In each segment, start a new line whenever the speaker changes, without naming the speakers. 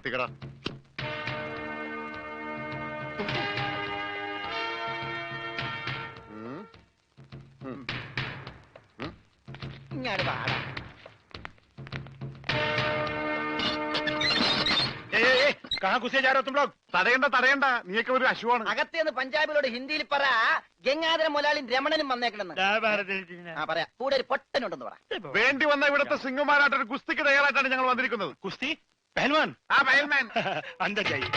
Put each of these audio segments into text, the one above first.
നിർത്തിക്കടാ.
ഇങ്ങോട്ട് പാടാ.
തടയണ്ട, നീയൊക്കെ ഒരു അശുവാണ്.
അകത്തേന്ന് പഞ്ചാബിലോട് ഹിന്ദിയിൽ പറ, ഗംഗാധര മുതലാളിയും രമണനും വന്നേക്കണെന്ന്. പറയാ, കൂടെ ഒരു പൊട്ടനുണ്ടെന്ന് പറ.
വേണ്ടി വന്ന ഇവിടുത്തെ സിംഗുമാരായിട്ടൊരു കുസ്തിക്ക് തയ്യാറായിട്ടാണ് ഞങ്ങൾ വന്നിരിക്കുന്നത്.
കുസ്തി പഹൽവാൻ.
ആ പഹൽമാൻ
അന്തർ ജായി.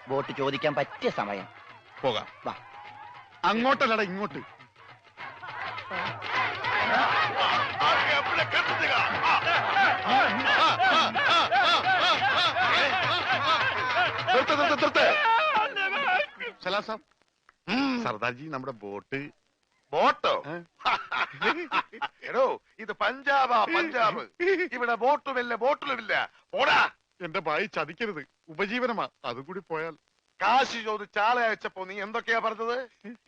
വോട്ട് ചോദിക്കാൻ പറ്റിയ സമയം.
പോകാം.
വാ.
അങ്ങോട്ടല്ലടാ, ഇങ്ങോട്ട്. സർദാർജി, നമ്മുടെ ബോട്ട്.
ബോട്ടോ? എടോ, ഇത് പഞ്ചാബാ, പഞ്ചാബ്. ഇവിടെ ബോട്ടുമില്ല, ബോട്ടിലുമില്ല. പോടാ.
എന്റെ ഭായി ചതിക്കരുത്, ഉപജീവനമാ. അതുകൂടി പോയാൽ.
കാശി ചോദിച്ച് ആളെ അയച്ചപ്പോ നീ എന്തൊക്കെയാ പറഞ്ഞത്?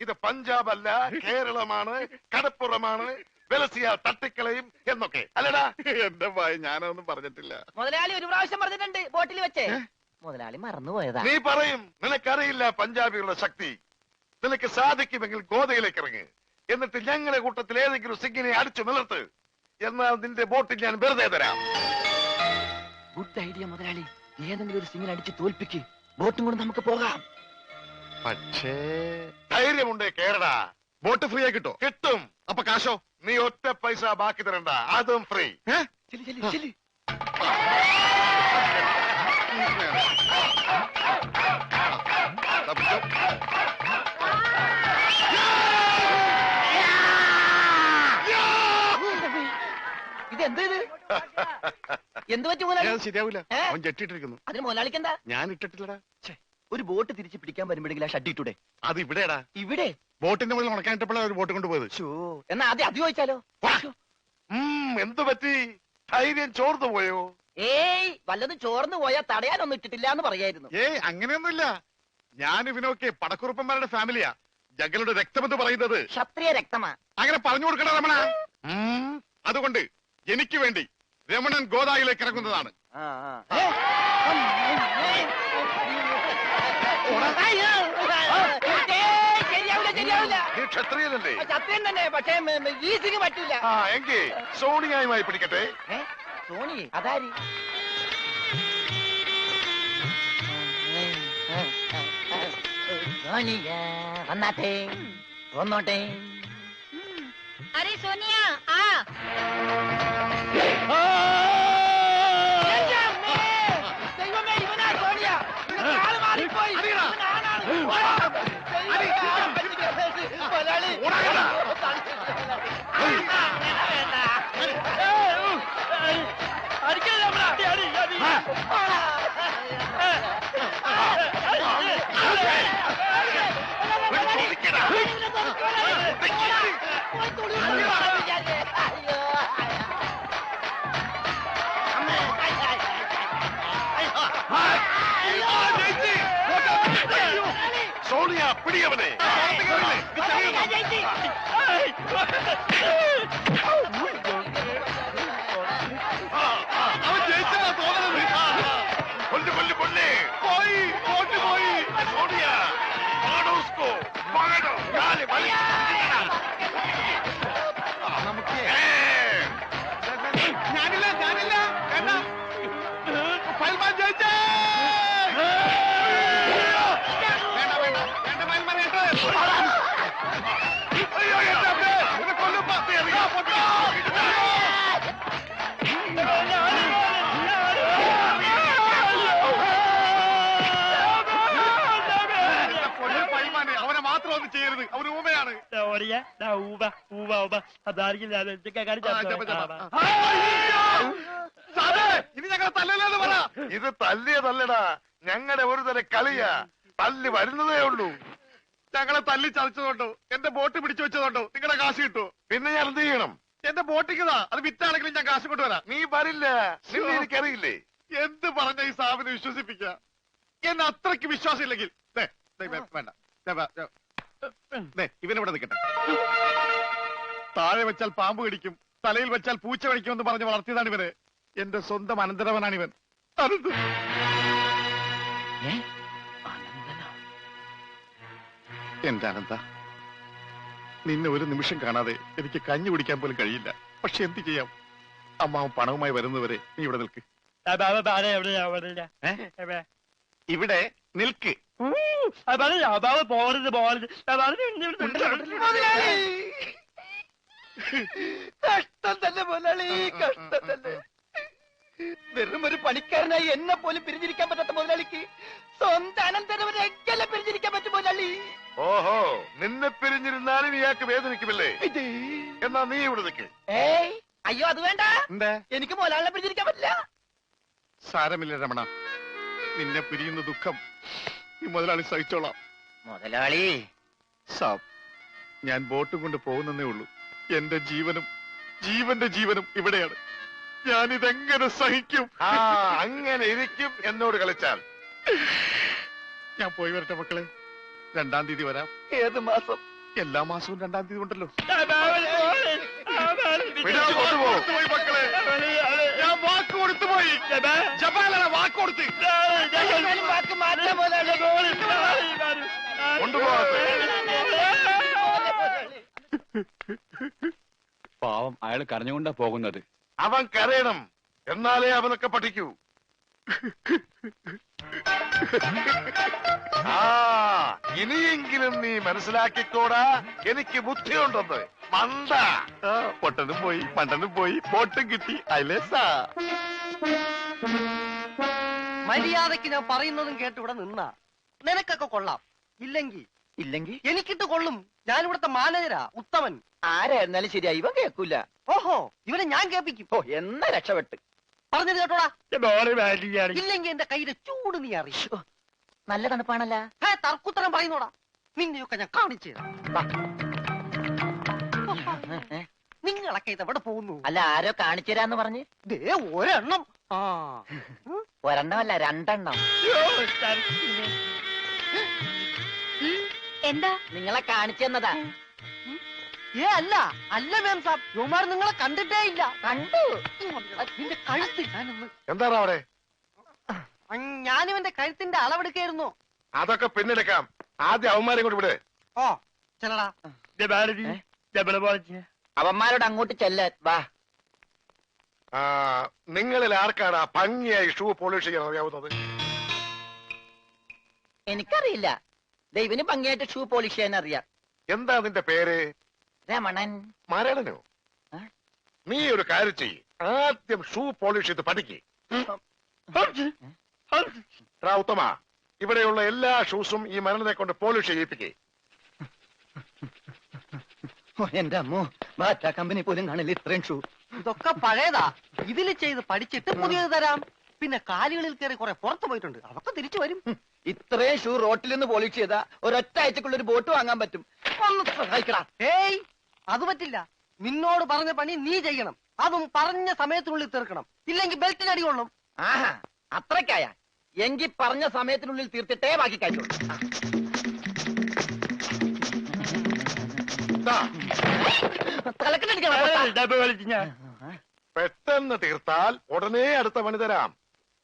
ഇത് പഞ്ചാബ് അല്ല, കേരളമാണ്, കടപ്പുറമാണ്, വെലസിയ തട്ടിക്കളയും എന്നൊക്കെ അല്ലടാ.
എന്റെ ഭായി, ഞാനൊന്നും പറഞ്ഞിട്ടില്ല.
മുതലാളി ഒരു പ്രാവശ്യം പറഞ്ഞിട്ടുണ്ട് ബോട്ടിൽ വെച്ചേ. മുതലാളി മറന്നുപോയതാ.
നീ പറയും നിനക്കറിയില്ല പഞ്ചാബികളുടെ ശക്തി. നിനക്ക് സാധിക്കുമെങ്കിൽ ഗോതയിലേക്ക് ഇറങ്ങ്. എന്നിട്ട് ഞങ്ങളുടെ കൂട്ടത്തിൽ ഏതെങ്കിലും സിംഗിനെ അടിച്ചു നിലർത്ത്. എന്നാൽ നിന്റെ ബോട്ടിൽ ഞാൻ വെറുതെ തരാം.
ഗുഡ് ഐഡിയ മുതലാളി. ഏതെങ്കിലും ഒരു സിംഗിനെ അടിച്ച് തോൽപ്പിക്ക്. ബോട്ടും കൊണ്ട് നമുക്ക് പോകാം.
പക്ഷേ
ധൈര്യമുണ്ടേ കേരള.
ബോട്ട് ഫ്രീ ആയി കിട്ടോ?
കിട്ടും.
അപ്പൊ കാശോ?
നീ ഒറ്റ പൈസ ബാക്കി തരണ്ട, അതും ഫ്രീ.
ഇതെന്ത് എന്ത് പറ്റും മുതലാളി?
ശരിയാവില്ല, അവൻ ജെട്ടിട്ടിരിക്കുന്നു.
അതിന് മുതലാളിക്ക് എന്താ?
ഞാൻ ഇട്ടിട്ടില്ലടാ.
ഒരു ബോട്ട് തിരിച്ച് പിടിക്കാൻ വരുമ്പോഴെങ്കിലും ആ ഷഡ് ഇട്ടൂടെ?
അത് ഇവിടെടാ.
ഇവിടെ
ബോട്ടിന്റെ മുകളിൽ ഉണക്കാനിട്ടപ്പോഴാണ് ഒരു ബോട്ട് കൊണ്ടുപോയത്.
എന്നാ ആദ്യം അത് ചോദിച്ചാലോ?
എന്തു പറ്റി? ധൈര്യം ചോർന്നു പോയോ?
ഏയ്, വല്ലതും ചോർന്നു പോയാൽ തടയാനൊന്നും ഇട്ടിട്ടില്ല എന്ന് പറയായിരുന്നു.
ഏയ്, അങ്ങനെയൊന്നുമില്ല. ഞാൻ ഇവനൊക്കെ പടക്കുറുപ്പന്മാരുടെ ഫാമിലിയാ. ജഗലുടെ രക്തമെന്ന് പറയുന്നത്
ക്ഷത്രിയ രക്തമാ.
അങ്ങനെ പറഞ്ഞു കൊടുക്കണ രമണ. അതുകൊണ്ട് എനിക്ക് വേണ്ടി രമണൻ ഗോദായിലേക്ക് ഇറങ്ങുന്നതാണ്.
ക്ഷത്രിയനല്ലേ?
ക്ഷത്രിയൻ തന്നെ, പക്ഷേ ഈസിക്ക് പറ്റില്ല.
എങ്കിൽ സോണിയായുമായി പിടിക്കട്ടെ.
സോണി അതാരി? സോണിയ വന്നാട്ടെ, വന്നോട്ടെ.
अरे सोनिया आ।
ദൈവമേ, ഇവനാ സോണിയ. ആള് മാറിപ്പോയി.
സോണിയ, പിടിയവനെ.
അവൻ ജയിച്ചതാ തോന്നുന്നത്.
കൊല്ലു കൊല്ലു കൊല്ലേ. പോയി, ബോട്ട് പോയി. സോണിയ, പാടോസ്കോ, പാടോ, കാല് വലി.
ഞാനില്ല, വേണ്ട. പൽമാൻ ജയിച്ചേ.
അയ്യോ, എന്റെ അമ്മേ, ഇത് കൊല്ലും. പൊട്ടോ.
അവനെ മാത്രം ഒന്നും ചെയ്യരുത്, അവന് ഊമയാണ്. ഇനി ഞങ്ങളെ തല്ലല്ലെന്ന് പറ.
ഇത് തല്ലിയതല്ലടാ, ഞങ്ങളുടെ ഒരു തരം കളിയാ. തല്ലി വരുന്നതേ ഉള്ളൂ.
ഞങ്ങളെ തല്ലി ചതച്ചതുകൊണ്ടോ എന്റെ ബോട്ട് പിടിച്ചു വെച്ചതുകൊണ്ടോ നിങ്ങളുടെ കാശ് കിട്ടുമോ?
പിന്നെ ഞാൻ എന്ത് ചെയ്യണം?
എന്റെ ബോട്ടിക്കതാ, അത് വിറ്റാണെങ്കിലും ഞാൻ കാശ് കൊണ്ടുവരാം.
നീ വരില്ല, നിന്നെ എനിക്കറിയില്ലേ.
എന്ത് പറഞ്ഞ ഈ സാബിനെ വിശ്വസിപ്പിക്ക? എന്നെ അത്രയ്ക്ക് വിശ്വാസം ഇല്ലെങ്കിൽ വേണ്ട, ഇവനിവിടെ നിൽക്കട്ടെ. താഴെ വെച്ചാൽ പാമ്പ് കടിക്കും, തലയിൽ വെച്ചാൽ പൂച്ച കടിക്കുമെന്ന് പറഞ്ഞ് വളർത്തിയതാണ് ഇവന്. എന്റെ സ്വന്തം അനന്തരവനാണ് ഇവൻ. എന്റെ അനന്ത, നിന്നെ ഒരു നിമിഷം കാണാതെ എനിക്ക് കഞ്ഞി കുടിക്കാൻ പോലും കഴിയില്ല. പക്ഷെ എന്ത് ചെയ്യാം, അമ്മാവൻ പണവുമായി വരുന്നവരെ നീ ഇവിടെ നിൽക്ക്. ഇവിടെ നിൽക്ക്.
കഷ്ടം തന്നെ മുതലാളി, കഷ്ടം തന്നെ. വെറും ഒരു പണിക്കാരനായി എന്നെ പോലും പിരിഞ്ഞിരിക്കാൻ പറ്റാത്ത മുതലാളിക്ക് സ്വന്തം അനന്തരവനെ എങ്ങനെ പിരിഞ്ഞിരിക്കാൻ പറ്റും മുതലാളി?
ഓഹോ, നിന്നെ പിരിഞ്ഞിരുന്നാലും ഇയാൾക്ക് വേദനിക്കുമല്ലേ? എന്നാ നീ ഇവിടെ നിൽക്ക്.
ഏയ് അയ്യോ, അത് വേണ്ട.
എന്താ?
എനിക്ക് മുതലാളിനെ പിരിഞ്ഞിരിക്കാൻ പറ്റില്ല.
സാരമില്ല രമണ, നിന്നെ പിരിയുന്ന ദുഃഖം ഈ മുതലാളി സഹിച്ചോളാം.
മുതലാളി
സാബ്, ഞാൻ ബോട്ടും കൊണ്ട് പോകുന്നേ ഉള്ളൂ. എന്റെ ജീവന്റെ ജീവനും ഇവിടെയാണ്. ഞാനിതെങ്ങനെ സഹിക്കും?
ആ, അങ്ങനെ ഇരിക്കും എന്നോട് കളിച്ചാൽ.
ഞാൻ പോയി വരട്ടെ മക്കളെ. 2-ാം തീയതി വരാം.
ഏത് മാസം?
എല്ലാ മാസവും 2-ാം തീയതി ഉണ്ടല്ലോ.
പിടിച്ചു കൊണ്ടുപോകും.
പോയി മക്കളെ, ഞാൻ വാക്ക് കൊടുത്തു പോയി. ജപാലാണ് വാക്ക് കൊടുത്ത്.
വാക്ക് മാറ്റാം മുതലാളി.
കൊണ്ടുപോകട്ടെ.
പാവം, അയാൾ കരഞ്ഞുകൊണ്ടാ പോകുന്നത്.
അവൻ കരയണം, എന്നാലേ അവനൊക്കെ പഠിക്കൂ. ആ, ഇനിയെങ്കിലും നീ മനസ്സിലാക്കിക്കോടാ, എനിക്ക് ബുദ്ധിയുണ്ടെന്ന്. മണ്ട.
പൊട്ടനും പോയി, മണ്ടനും പോയി, ബോട്ടും കിട്ടി. അയലേസാ
മര്യാദക്ക് ഞാൻ പറയുന്നതും കേട്ട് ഇവിടെ നിന്നാ നിനക്കൊക്കെ കൊള്ളാം. ഇല്ലെങ്കിൽ എനിക്കിട്ട് കൊള്ളും. ഞാനിവിടുത്തെ മാനേജരാ, ഉത്തമൻ.
ആരായിരുന്നാലും ശരിയാ, ഇവൻ കേൾക്കൂല.
ഓഹോ, ഇവനെ ഞാൻ കേൾപ്പിക്കും.
ഓ, എന്നാ രക്ഷപ്പെട്ട്.
പറഞ്ഞത് കേട്ടോടാ. ഇല്ലെങ്കിൽ എന്റെ കയ്യിലെ ചൂട് നീ അറിയോ?
നല്ല തണുപ്പാണല്ല.
തർക്കുത്തരം പറയുന്നോടാ. നിന്നെയൊക്കെ ഞാൻ കാണിച്ചു തരാം. നിങ്ങളൊക്കെ ഇതെവിടെ പോകുന്നു?
അല്ല, ആരോ കാണിച്ചു തരാന്ന് പറഞ്ഞ്.
ദേ ഒരെണ്ണം. ആ,
ഒരെണ്ണമല്ല, 2
എന്താ?
നിങ്ങളെ കാണിച്ചു തന്നതാ.
അല്ല മാം സാബ്, യുവമാർ നിങ്ങളെ കണ്ടിട്ടേ ഇല്ല.
കണ്ടു.
നിന്റെ കഴുത്ത് ഞാനൊന്ന്.
എന്താണ് അവിടെ?
ഞാനിവന്റെ കഴുത്തിന്റെ അളവെടുക്കായിരുന്നു.
അതൊക്കെ പിന്നെടുക്കാം. ആദ്യം അവന്മാരെ കൊണ്ട് വിട്.
ഓ ചെല്ലടാ.
അവന്മാരോട് അങ്ങോട്ട് ചെല്ലാൻ വാ.
ആ, നിങ്ങളിൽ ആർക്കാണ് ഭംഗിയായി ഷൂ പോളിഷ് ചെയ്യാൻ അറിയാവുന്നത്?
എനിക്കറിയില്ല. ദൈവന് ഭംഗിയായിട്ട് ഷൂ പോളിഷ് ചെയ്യാൻ അറിയാം.
എന്താ നിന്റെ പേര്?
രമണൻ.
മരണനോ? നീ ഒരു കാര്യം ചെയ്യ്, ആദ്യം ഷൂ പോളിഷ് ചെയ്ത് പഠിക്ക്. ഉത്തമ, ഇവിടെയുള്ള എല്ലാ ഷൂസും ഈ മരണനെ കൊണ്ട് പോളിഷ് ചെയ്യിപ്പിക്കേ.
എന്റെ അമ്മോ, ബാറ്റ കമ്പനി പോലും കാണില്ല ഇത്രയും ഷൂ.
ഇതൊക്കെ പഴയതാ. ഇതിൽ ചെയ്ത് പഠിച്ചിട്ട് പുതിയത് തരാം. പിന്നെ കാലുകളിൽ കയറി കുറെ പുറത്തു പോയിട്ടുണ്ട്, അതൊക്കെ തിരിച്ചു വരും.
ഇത്രയും ഷൂ റോട്ടിൽ നിന്ന് പോളിഷ് ചെയ്താ ഒരൊറ്റ ആഴ്ചക്കുള്ള ഒരു ബോട്ട് വാങ്ങാൻ പറ്റും. ഒന്ന് സഹായിക്കടാ.
ഏയ്, അത് പറ്റില്ല. നിന്നോട് പറഞ്ഞ പണി നീ ചെയ്യണം. അതും പറഞ്ഞ സമയത്തിനുള്ളിൽ തീർക്കണം. ഇല്ലെങ്കിൽ ബെൽറ്റിന് അടി കൊള്ളും.
ആഹാ, അത്രക്കായ എങ്കിൽ പറഞ്ഞ സമയത്തിനുള്ളിൽ തീർത്തിട്ടേ ബാക്കി കഴിയുള്ളൂ.
പെട്ടെന്ന് തീർത്താൽ ഉടനെ അടുത്ത പണി തരാം.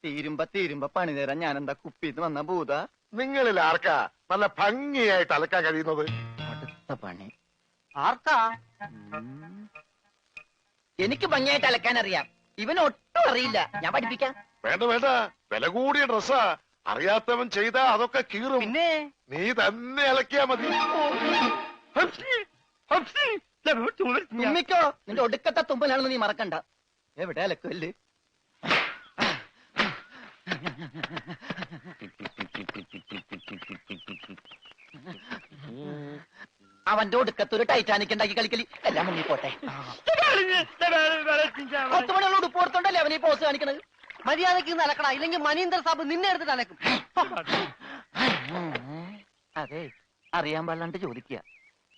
തീരുമ്പ പണി തരാൻ ഞാൻ എന്താ കുപ്പിന്ന് വന്ന ഭൂത?
നിങ്ങളിൽ ആർക്കാ നല്ല ഭംഗിയായിട്ട് അലക്കാൻ കഴിയുന്നത്?
അടുത്ത പണി
ആർക്കാ?
എനിക്ക് ഭംഗിയായിട്ട് അലക്കാൻ അറിയാം. ഇവന് ഒട്ടും അറിയില്ല. ഞാൻ പഠിപ്പിക്കാം.
വേണ്ട വേണ്ട, വില കൂടിയ ഡ്രസ്സാ. അറിയാത്തവൻ ചെയ്താ അതൊക്കെ കീറും.
പിന്നെ
നീ തന്നെ അലക്കിയാ മതി.
തുമ്മിക്കോ, നിന്റെ ഒടുക്കത്തെ തുമ്പലാണെന്ന് നീ മറക്കണ്ട. എവിടെ അലക്കല്ലേ? അവന്റെ ഒടുക്കത്തൊരു ടൈറ്റാനിക് ഉണ്ടാക്കി കളിക്കലി. എല്ലാം മുന്നിൽ പോട്ടെ. 10 മണിയുള്ള ഉടുപ്പ് കൊടുത്തോണ്ടല്ലേ അവനീ പോസ് കാണിക്കണത്.
മര്യാദക്ക് ഇന്ന് അലക്കടാ, ഇല്ലെങ്കിൽ മനീന്ദർ സാബ് നിന്നെ എടുത്തിട്ട് അലക്കും.
അതെ, അറിയാൻ പാടില്ലാണ്ട് ചോദിക്കുക.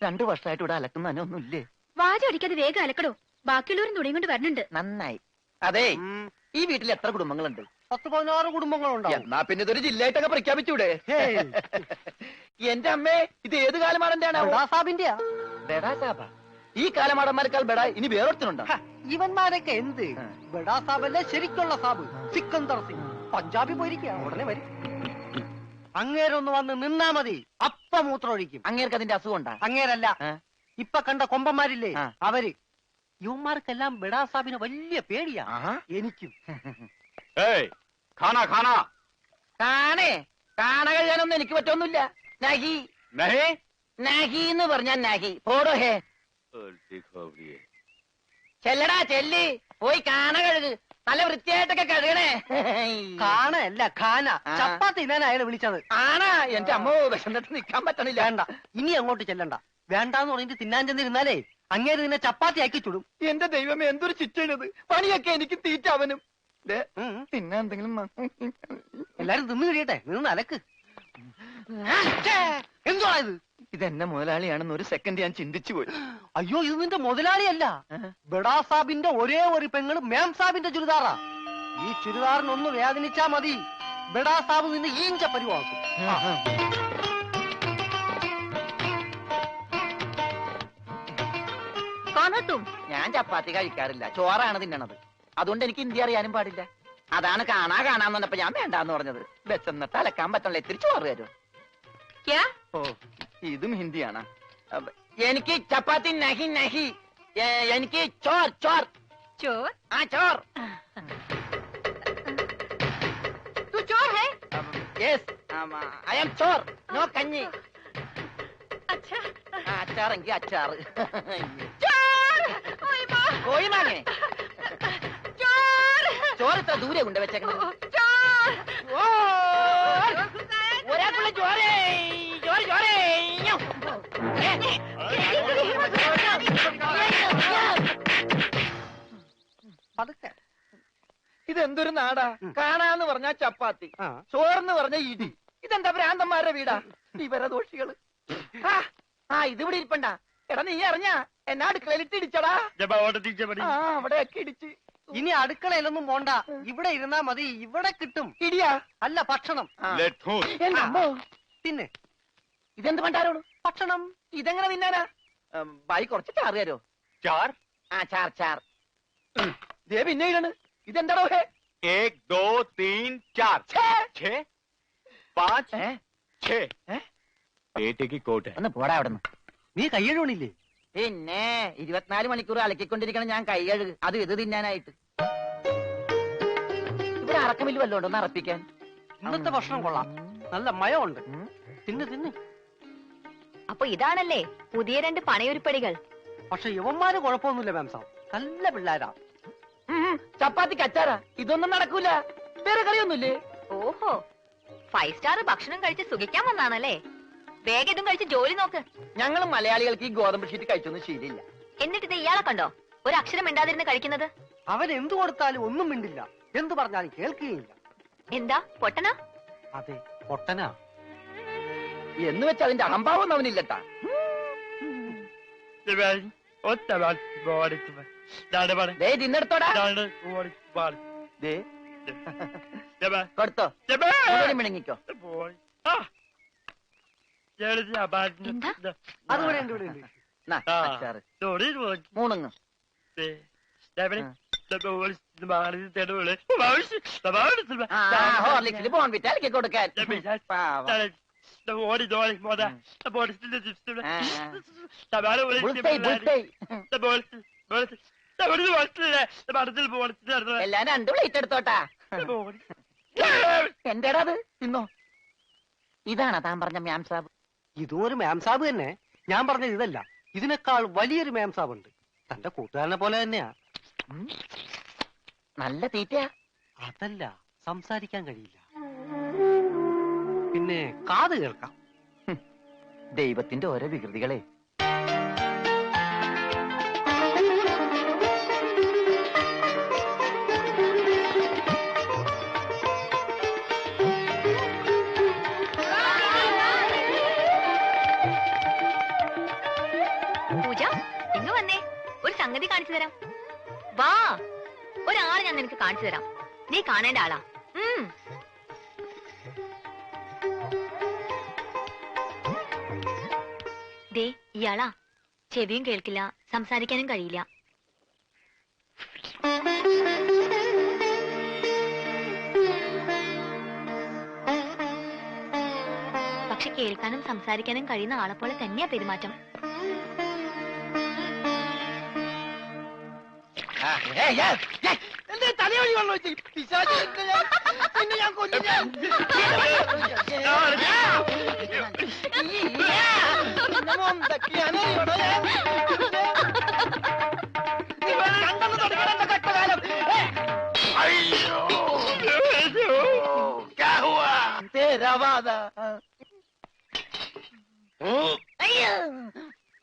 2 വർഷമായിട്ട് ഇവിടെ അലക്കുന്ന ഒന്നുമില്ലേ?
വാചടിക്കാതെ വേഗം അലക്കടോ. ബാക്കിയുള്ളവരും തുണിയും കൊണ്ട് വരണുണ്ട്.
നന്നായി. അതെ, ഈ വീട്ടിൽ എത്ര കുടുംബങ്ങളുണ്ട്?
10-16 കുടുംബങ്ങളുണ്ടാവും.
എന്നാ പിന്നെ ഇതൊരു ജില്ലയായിട്ടൊക്കെ പ്രഖ്യാപിച്ചൂടെ? എന്റെ അമ്മേ, ഇത് ഏത് കാലമാടന്റെയാണ്?
ബഡാസാബിന്റെയാ.
ബെഡാ സാബ. ഈ കാലമാടന്മാരെക്കാൾ ബെഡാ ഇനി വേറൊരുത്തനുണ്ടോ?
ഇവന്മാരൊക്കെ എന്ത്? ബഡാസാബല്ലേ ശരിക്കുള്ള സാബ്, സിക്കന്ദർ സിംഗ്. പഞ്ചാബി പോയിരിക്കുക, ഉടനെ വരും. അങ്ങേരൊന്ന് വന്ന് നിന്നാ മതി, അപ്പ മൂത്രമൊഴിക്കും.
അങ്ങേർക്ക് അതിന്റെ അസുഖം ഉണ്ടാ?
അങ്ങേരല്ല, ഇപ്പൊ കണ്ട കൊമ്പന്മാരില്ലേ അവര്. യുവന്മാർക്കെല്ലാം ബഡാസാബിന് വലിയ പേടിയാ. എനിക്കും.
ഏയ് ഖാന ഖാന
കാണേ, കാണ കഴിയാനൊന്നും എനിക്ക് പറ്റൊന്നുമില്ല. നഹി
നഹി
നഹി എന്ന് പറഞ്ഞാൽ നഹി. പോടോ ഹേ. ചെല്ലടാ ചെല്ലി, പോയി കാണ കഴുക്. നല്ല വൃത്തിയായിട്ടൊക്കെ കഴുകണേ.
കാണല്ല ഖാന. ചപ്പാത്തി ഞാൻ അയാളെ വിളിച്ചത്.
ആണാ? എന്റെ അമ്മ വിശന്നിട്ട് നിക്കാൻ പറ്റണില്ല.
വേണ്ട, ഇനി അങ്ങോട്ട് ചെല്ലണ്ട. വേണ്ടാന്ന് പറഞ്ഞിട്ട് തിന്നാൻ ചെന്നിരുന്നാലേ അങ്ങേര് നിന്നെ ചപ്പാത്തി ആക്കി ചുടും.
എന്റെ ദൈവമേ, എന്തൊരു ചിറ്റണത്. പണിയൊക്കെ എനിക്ക് തീറ്റ അവനും. തിന്നാ എന്തെങ്കിലും
എല്ലാരും തിന്നു കഴിയട്ടെ, നിന്ന് അലക്ക്. എന്തുവാ ഇത്?
ഇതെന്നെ മുതലാളിയാണെന്ന് ഒരു സെക്കൻഡ് ഞാൻ ചിന്തിച്ചു പോയി.
അയ്യോ, ഇത് നിന്റെ മുതലാളിയല്ല, ബഡാ സാബിന്റെ ഒരേ ഒരു പെങ്ങള് മേം സാബിന്റെ ചുരിദാറാ. ഈ ചുരിദാറിനൊന്ന് വേദനിച്ചാ മതി, ബഡാ സാബ് നിന്നെ ഈഞ്ച പരിവാക്കും.
ഞാൻ ചപ്പാത്തി കഴിക്കാറില്ല, ചോറാണ് തിന്നണത്. അതുകൊണ്ട് എനിക്ക് ഹിന്ദി അറിയാനും പാടില്ല. അതാണ് കാണാന്ന് പറഞ്ഞപ്പോ ഞാൻ വേണ്ടാന്ന് പറഞ്ഞത്. വെച്ചെന്നിട്ട് അലക്കാൻ പറ്റണല്ലോ, ഇത്തിരി ചോറ് തരും. ഓ, ഇതും ഹിന്ദിയാണ്. എനിക്ക് ചപ്പാത്തി നഹി നഹി, എനിക്ക് ചോർ ചോർ
ചോർ.
ആ ചോർ.
तू चोर है?
Yes, I am Chor. No കഞ്ഞി.
अच्छा.
അച്ചാറെങ്കിൽ അച്ചാറ്.
चोर. ओए माँ.
കോഴി മാങ്ങേ.
चोर.
ചോറ് ഇത്ര ദൂരെ കൊണ്ട് വെച്ചേക്കണം.
चोर.
ഒരാൾക്കുള്ള ചോരേ, ചോറ് ചോരേ.
അതൊക്കെ
ഇതെന്തൊരു നാടാ? കാണാന്ന് പറഞ്ഞാ ചപ്പാത്തി, ചോറെന്ന് പറഞ്ഞ ഇടി. ഇതെന്താ ഭ്രാന്തന്മാരുടെ വീടാ? വിവരദോഷികള്. ഇതിവിടെ ഇരിപ്പണ്ട. എടാ, നീ അറിഞ്ഞാ എന്നാ അടുക്കളയിലിട്ട് ഇടിച്ചടാ? അവിടെയൊക്കെ ഇടിച്ച്.
ഇനി അടുക്കളയിലൊന്നും പോണ്ട, ഇവിടെ ഇരുന്നാ മതി. ഇവിടെ കിട്ടും.
ഇടിയാ?
അല്ല, ഭക്ഷണം. പിന്നെ
ഇതെന്ത് പണ്ടാരോട്?
ഭക്ഷണം.
ഇതെങ്ങനെ തിന്നാനാ? ബായി കുറച്ച് ചാറ് തരോ?
चार
ചാർ ചാർ. ദേ പിന്നെ ഇടണ്. ഇതെന്താടോ?
1 2 3 4 6 5 6 പേटे की कोट है.
ഒന്ന് പോടാ അവിടെ നിന്ന്.
നീ കയ്യഴുണില്ലേ?
പിന്നെ 24 മണിക്കൂർ അലക്കിക്കൊണ്ടിരിക്കണം ഞാൻ കൈ കഴുകു. അത് ഇത് തിന്നാനായിട്ട്. ഇവിടെ അറക്കമില്ല വല്ലോണ്ടോ ഒന്ന് അറപ്പിക്കാൻ?
ഇന്നത്തെ ഭക്ഷണം കൊള്ളാം, നല്ല മയമുണ്ട്. തിന്ന് തിന്ന്.
അപ്പൊ ഇതാണല്ലേ പുതിയ 2 പണയൊരുപ്പടികൾ.
പക്ഷെ യുവന്മാര് കുഴപ്പമൊന്നുമില്ല മാം സാബ്, നല്ല പിള്ളേരാ.
ചപ്പാത്തിക്ക് അച്ചാറാ? ഇതൊന്നും നടക്കൂല. വേറെ കറിയൊന്നുമില്ലേ?
ഓഹോ, 5 സ്റ്റാർ ഭക്ഷണം കഴിച്ച് സുഖിക്കാൻ വന്നാണല്ലേ? വേഗം ഇതും കഴിച്ച് ജോലി നോക്ക്.
ഞങ്ങൾ മലയാളികൾക്ക് ഈ ഗോതമ്പ് ഷീറ്റ് കഴിച്ചൊന്നും ശീലില്ല.
എന്നിട്ട് ഇത് ഇയാളെ കണ്ടോ ഒരു അക്ഷരം മിണ്ടാതിരുന്ന് കഴിക്കുന്നത്?
അവൻ എന്തു കൊടുത്താലും ഒന്നും മിണ്ടില്ല, എന്തു പറഞ്ഞാലും കേൾക്കുകയില്ല.
എന്താ പൊട്ടനാ?
അതെ, പൊട്ടനാ.
എന്ന് വെച്ച് അതിന്റെ അഹംഭാവം അവനില്ലട്ടാ. തിന്നെടുത്തോടാ. കൊടുത്തോ, മിണങ്ങിക്കോ.
അതുകൂടെ ഉണ്ട്, ഇവിടെ ഉണ്ട്.
അച്ചാറ് മൂണങ്ങ്. ഹോർലിക്സിൽ ബോൺവിറ്റ അലക്കി കൊടുക്കാൻ. എല്ലാം 2 പ്ലേറ്റ് എടുത്തോട്ടാ. എന്റേടാ അത്? തിന്നോ. ഇതാണോ താൻ പറഞ്ഞ മാം സാബ്?
ഇതും ഒരു മാം സാബ് തന്നെ. ഞാൻ പറഞ്ഞത് ഇതല്ല, ഇതിനേക്കാൾ വലിയൊരു മാം സാബ് ഉണ്ട്. തന്റെ കൂട്ടുകാരനെ പോലെ തന്നെയാ.
നല്ല തീറ്റയാ.
അതല്ല, സംസാരിക്കാൻ കഴിയില്ല, പിന്നെ കാത് കേൾക്കാം.
ദൈവത്തിന്റെ ഓരോ വികൃതികളെ.
പൂജ, ഇങ്ങ് വന്നേ, ഒരു സംഗതി കാണിച്ചു തരാം. ഞാൻ നിനക്ക് കാണിച്ചു തരാം. നീ കാണേണ്ട ആളാ. ദേ ഇയാളാ. ചെവിയും കേൾക്കില്ല, സംസാരിക്കാനും കഴിയില്ല. പക്ഷെ കേൾക്കാനും സംസാരിക്കാനും കഴിയുന്ന ആളെ പോലെ തന്നെയാ പെരുമാറ്റം.
എന്റെ തലയോടി വെള്ളം വെച്ച് പിശാച് പിന്നെ ഞാൻ കൊല്ലും.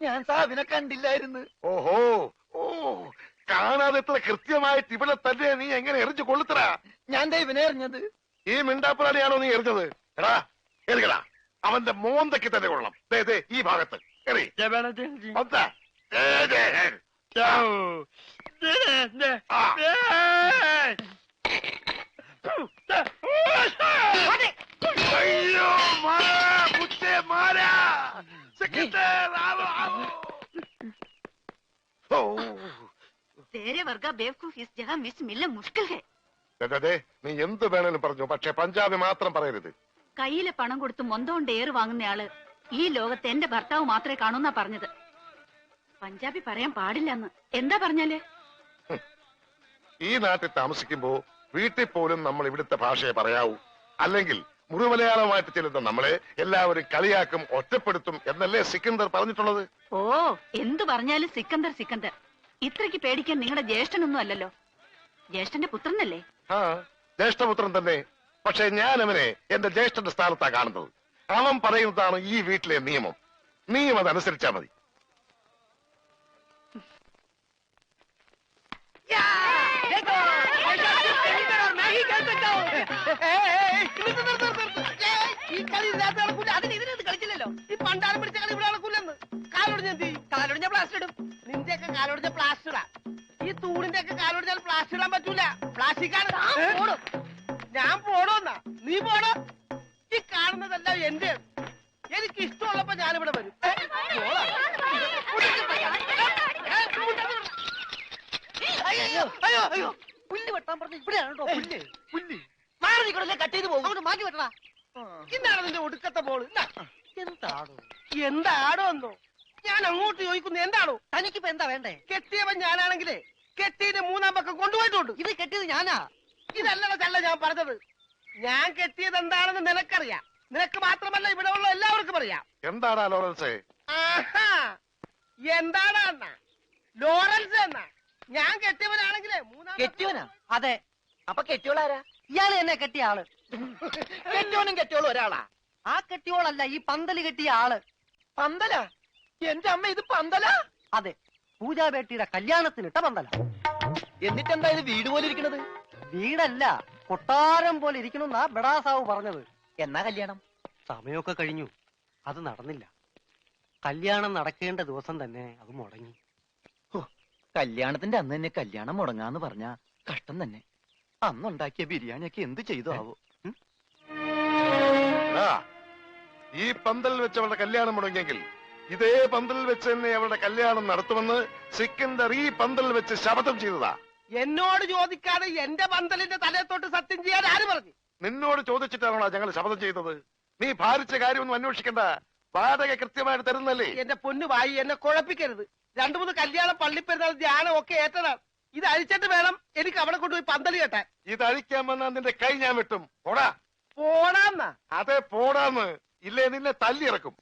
ഞാൻ സാബിനെ കണ്ടില്ലായിരുന്നു.
ഓഹോ ഓ കാണാതെ എത്ര കൃത്യമായിട്ട് ഇവിടെ തന്നെ നീ എങ്ങനെ എറിഞ്ഞു കൊള്ളുത്തറാ?
ഞാൻ ദൈവനെ എറിഞ്ഞത്.
ഈ മിണ്ടാപ്പുറാണിയാണോ നീ എറിഞ്ഞത്? എടാ എറിയടാ, അവന്റെ മോന്തയ്ക്ക് തന്നെ കൊള്ളണം. ദേ ഈ ഭാഗത്ത് എറി. പന്താ. അയ്യോ മാറാ കുത്തേ മാറാ.
तेरे वर्गा बेवकूफ इस जगह मिस मिलना मुश्किल है.
നീ എന്ത് വേണേലും പറഞ്ഞു, പക്ഷെ പഞ്ചാബി മാത്രം പറയരുത്.
കയ്യിലെ പണം കൊടുത്ത് മൊന്തോണ്ട് ഏറ് വാങ്ങുന്നയാള് ഈ ലോകത്ത് എന്റെ ഭർത്താവ് മാത്രമേ കാണൂന്നാ പറഞ്ഞത്. പഞ്ചാബി പറയാൻ പാടില്ലെന്ന്. എന്താ പറഞ്ഞാല്?
ഈ നാട്ടിൽ താമസിക്കുമ്പോ വീട്ടിൽ പോലും നമ്മൾ ഇവിടുത്തെ ഭാഷയെ പറയാവൂ. അല്ലെങ്കിൽ മുറിമലയാളമായിട്ട് ചെല്ലുന്ന നമ്മളെ എല്ലാവരും കളിയാക്കും, ഒറ്റപ്പെടുത്തും എന്നല്ലേ സിക്കന്ദർ പറഞ്ഞിട്ടുള്ളത്?
ഓ എന്തു പറഞ്ഞാലും സിക്കന്ദർ സിക്കന്ദർ. ഇത്രയ്ക്ക് പേടിക്കാൻ നിങ്ങളുടെ ജ്യേഷ്ഠനൊന്നും അല്ലല്ലോ. ജ്യേഷ്ഠന്റെ പുത്രനല്ലേ?
ആ ജ്യേഷ്ഠപുത്രൻ തന്നെ. പക്ഷെ ഞാൻ അവനെ എന്റെ ജ്യേഷ്ഠന്റെ സ്ഥാനത്താ കാണുന്നത്. അവൻ പറയുന്നതാണ് ഈ വീട്ടിലെ നിയമം. നീയും അതനുസരിച്ചാ മതി.
ഈ കളി അതിനെതിരെ കളിച്ചില്ലല്ലോ. ഈ പണ്ടാരം പിടിച്ച കളി ഇവിടെ നടക്കൂലെന്ന്. കാലൊടിഞ്ഞ എന്ത് ചെയ്യും? കാലൊടിഞ്ഞ പ്ലാസ്റ്റർ ഇടും. നിന്റെയൊക്കെ കാലൊടിഞ്ഞ പ്ലാസ്റ്ററാ. ഈ തൂണിന്റെ ഒക്കെ കാലൊടിഞ്ഞാൽ പ്ലാസ്റ്റർ ഇടാൻ പറ്റൂല. പ്ലാസ്റ്റിക്കാണ്. ഞാൻ പോണോന്നാ? നീ പോണോ? ഈ കാണുന്നതെല്ലാം എന്റെ. എനിക്ക് ഇഷ്ടമുള്ളപ്പോ ഞാനിവിടെ വരും. അയ്യോ അയ്യോ അയ്യോ, പുല്ല് വെട്ടാൻ പറഞ്ഞു. ഇവിടെയാണ് കേട്ടോ പുല്ല്. പുല്ല് മാറി നിൽക്കണല്ലേ, കട്ട് ചെയ്ത് പോകും. അങ്ങോട്ട് മാറ്റി വെട്ടണ. ഇന്നാണ് നിന്റെ ഒടുക്കത്തെ ബോള്. എന്താണോ എന്താണോ എന്നോ ഞാൻ അങ്ങോട്ട് ചോദിക്കുന്നു. എന്താണോ തനിക്കിപ്പോ എന്താ വേണ്ടേ? കെട്ടിയവൻ ഞാനാണെങ്കിലേ കെട്ടിയതിന്റെ മൂന്നാം പക്കം കൊണ്ടുപോയിട്ടുണ്ട്. ഇത് കെട്ടിയത് ഞാനാ. ഇതല്ലട ചല്ല ഞാൻ പറഞ്ഞത്. ഞാൻ കെട്ടിയത് എന്താണെന്ന് നിനക്കറിയാം. നിനക്ക് മാത്രമല്ല ഇവിടെ ഉള്ള എല്ലാവർക്കും അറിയാം.
എന്താടാ ലോറൻസേ?
ആഹാ എന്താടാ എന്നാ ലോറൻസ് എന്നാ? ഞാൻ കെട്ടിയവനാണെങ്കിലേ മൂന്നാം
കെട്ടിയോനാ?
അതെ.
അപ്പൊ കെട്ടിയോളാരാ?
ഇയാള് എന്നെ കെട്ടിയ ആള്.
കെട്ടിയോനും കെട്ടിയോളും ഒരാളാ?
ആ കെട്ടിയോളല്ല, ഈ പന്തല് കെട്ടിയ ആള്.
പന്തല? എന്റെ അമ്മ ഇത് പന്തല?
അതെ, പൂജാബേട്ടിയുടെ കല്യാണത്തിനിട്ട പന്തല.
എന്നിട്ടെന്താ ഇത് വീട് പോലെ ഇരിക്കണത്?
വീടല്ല, കൊട്ടാരം പോലെ ഇരിക്കണമെന്നാ ബഡാസാവ് പറഞ്ഞത്.
എന്നാ കല്യാണം?
സമയമൊക്കെ കഴിഞ്ഞു, അത് നടന്നില്ല. കല്യാണം നടക്കേണ്ട ദിവസം തന്നെ അത് മുടങ്ങി.
കല്യാണത്തിന്റെ അന്ന് തന്നെ കല്യാണം മുടങ്ങാന്ന് പറഞ്ഞ കഷ്ടം തന്നെ. അന്നുണ്ടാക്കിയ ബിരിയാണിയൊക്കെ എന്ത് ചെയ്തു ആവോ?
ഈ പന്തലിൽ വെച്ച് അവളുടെ കല്യാണം മുടങ്ങിയെങ്കിൽ ഇതേ പന്തലിൽ വെച്ച് തന്നെ അവളുടെ കല്യാണം നടത്തുമെന്ന് സിക്കന്ദർ ഈ പന്തലിൽ വെച്ച് ശപഥം ചെയ്തതാ.
എന്നോട് ചോദിക്കാതെ എന്റെ പന്തലിന്റെ തലയത്തോട്ട് സത്യം ചെയ്യാൻ ആര് പറഞ്ഞു?
നിന്നോട് ചോദിച്ചിട്ടാണോ ഞങ്ങൾ ശപഥം ചെയ്തത്? നീ ഭാരിച്ച കാര്യമൊന്നും അന്വേഷിക്കണ്ട. വാടക കൃത്യമായിട്ട് തരുന്നല്ലേ?
എന്റെ പൊന്നു വായി, എന്നെ കുഴപ്പിക്കരുത്. 2-3 കല്യാണം, പള്ളിപ്പെരുന്നാൾ, ധ്യാനം ഒക്കെ ഏറ്റതാണ്. ഇത് അഴിച്ചിട്ട് വേണം എനിക്ക് അവിടെ കൊണ്ടുപോയി പന്തല് കെട്ടാൻ.
ഇത് അഴിക്കാൻ വന്നാ നിന്റെ കൈ ഞാൻ വെട്ടും. പോടാ.
പോടാന്നാ?
അതെ പോടാന്ന്. ഇല്ലേ നിന്നെ തല്ലിയിറക്കും.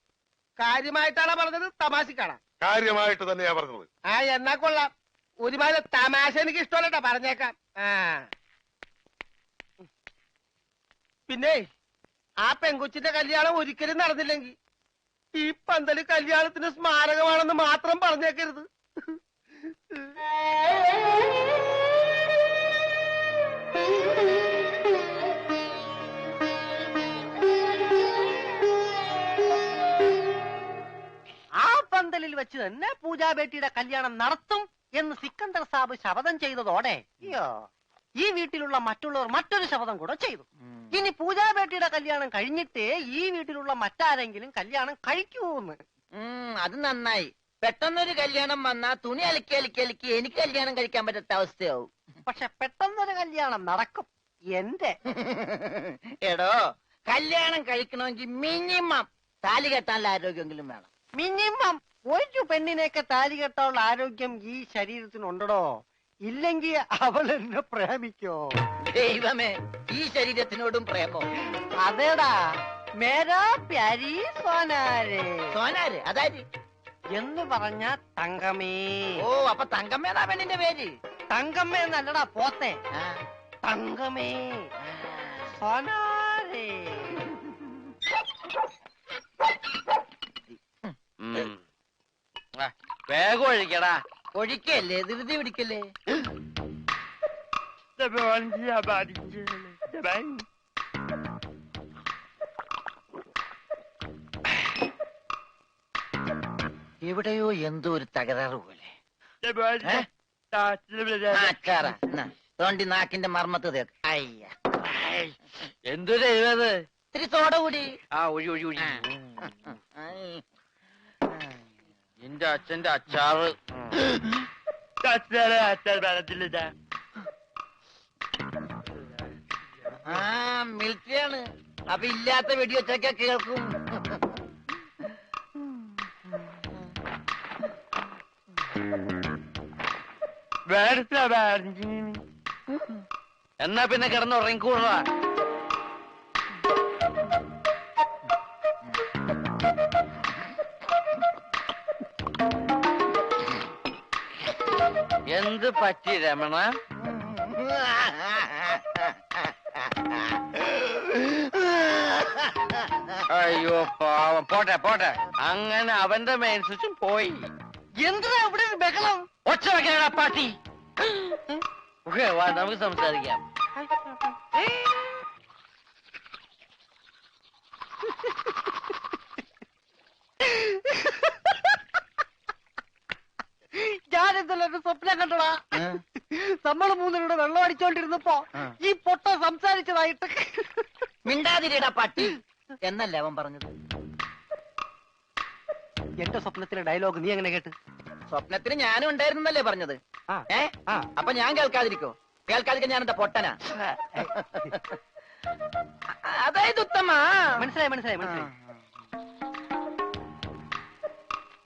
കാര്യമായിട്ടാണോ പറഞ്ഞത് തമാശക്കാണാ?
കാര്യമായിട്ട് തന്നെയാ പറഞ്ഞത്.
ആ എന്നാ കൊള്ളാം. ഒരുമാതിരി തമാശ എനിക്ക് ഇഷ്ടമല്ലട്ടാ, പറഞ്ഞേക്കാം. പിന്നെ ആ പെങ്കൊച്ചിന്റെ കല്യാണം ഒരിക്കലും നടന്നില്ലെങ്കിൽ ഈ പന്തല് കല്യാണത്തിന് സ്മാരകമാണെന്ന് മാത്രം പറഞ്ഞേക്കരുത്. ആ പന്തലിൽ വെച്ച് തന്നെ പൂജാബേട്ടിയുടെ കല്യാണം നടത്തും എന്ന് സിക്കന്ദർ സാബ് ശപഥം ചെയ്തതോടെ ഈ വീട്ടിലുള്ള മറ്റുള്ളവർ മറ്റൊരു ശപഥം കൂടെ ചെയ്തു. ഇനി പൂജാബേട്ടിയുടെ കല്യാണം കഴിഞ്ഞിട്ടേ ഈ വീട്ടിലുള്ള മറ്റാരെങ്കിലും കല്യാണം കഴിക്കൂന്ന്.
അത് നന്നായി. പെട്ടെന്നൊരു കല്യാണം വന്നാ തുണി അലക്കി അലക്കി അലക്കി എനിക്ക് കല്യാണം കഴിക്കാൻ പറ്റാത്ത അവസ്ഥയാവും.
പക്ഷെ പെട്ടെന്നൊരു കല്യാണം നടക്കും എന്റെ.
എടോ, കല്യാണം കഴിക്കണമെങ്കിൽ മിനിമം താലി കെട്ടാനുള്ള ആരോഗ്യമെങ്കിലും വേണം.
മിനിമം ഒരു പെണ്ണിനെയൊക്കെ താലി കെട്ടാനുള്ള ആരോഗ്യം ഈ ശരീരത്തിനുണ്ടോ? ഇല്ലെങ്കിൽ അവൾ എന്നെ പ്രേമിക്കോ?
ദൈവമേ, ഈ ശരീരത്തിനോടും പ്രേമോ?
അതേടാ, മേരാ പ്യാരി സോനാരെ.
സോനാര് അതായത്
എന്ന് പറഞ്ഞ തങ്കമേ.
ഓ, അപ്പൊ തങ്കമ്മേതാ പെണ്ണിന്റെ പേര്?
തങ്കമ്മ എന്നല്ലടാ പോത്തെ,
ആ,
തങ്കമേ സോനാരെ.
വേഗം ഒഴിക്കടാ.
ഒഴിക്കല്ലേ, ധൃതി പിടിക്കല്ലേ. എവിടെയോ എന്തോ ഒരു തകരാറ് പോലെ. തോണ്ടി നാക്കിന്റെ മർമ്മത്ത് തേക്ക്. അയ്യ,
എന്തൊരു എഴുത്.
ഇത്തിരി സോഡ കൂടി.
ആ ഒഴി ഒഴി ഒഴി.
ഐ.
എന്റെ അച്ഛന്റെ അച്ചാറ്.
ആ, മിലിറ്ററിയാണ്. അപ്പൊ ഇല്ലാത്ത വെടിവെച്ചൊക്കെ കേൾക്കും.
എന്നാ പിന്നെ കിടന്ന് ഉറങ്ങിക്കൂടാ. എന്ത് പറ്റി രമണ? അയ്യോ പാവം. പോട്ടെ പോട്ടെ. അങ്ങനെ അവന്റെ മെയിൻ സ്വിച്ചും പോയി.
എന്താ ഇവിടെ ഒരു ബഹളം?
ഒച്ച വെക്കണ പാട്ടി. വാ, നമുക്ക് സംസാരിക്കാം.
ഞാനെന്തല്ലോ ഒരു സ്വപ്നം കണ്ടടാ. നമ്മള് മൂന്നിലൂടെ വെള്ളം അടിച്ചോണ്ടിരുന്നപ്പോ ഈ പൊട്ട സംസാരിച്ചതായിട്ട്.
മിണ്ടാതിരിടാ പട്ടി എന്നല്ലേ അവൻ പറഞ്ഞത്?
എന്റെ സ്വപ്നത്തിലെ ഡയലോഗ് നീ എങ്ങനെ കേട്ട്?
സ്വപ്നത്തിന് ഞാനും ഉണ്ടായിരുന്നല്ലേ പറഞ്ഞത്? അപ്പൊ ഞാൻ കേൾക്കാതിരിക്കോ? കേൾക്കാതിരിക്കാൻ ഞാൻ എന്താ പൊട്ടനാ? അതായത് ഉത്തമ.
മനസ്സിലായി മനസ്സിലായി മനസ്സിലായി.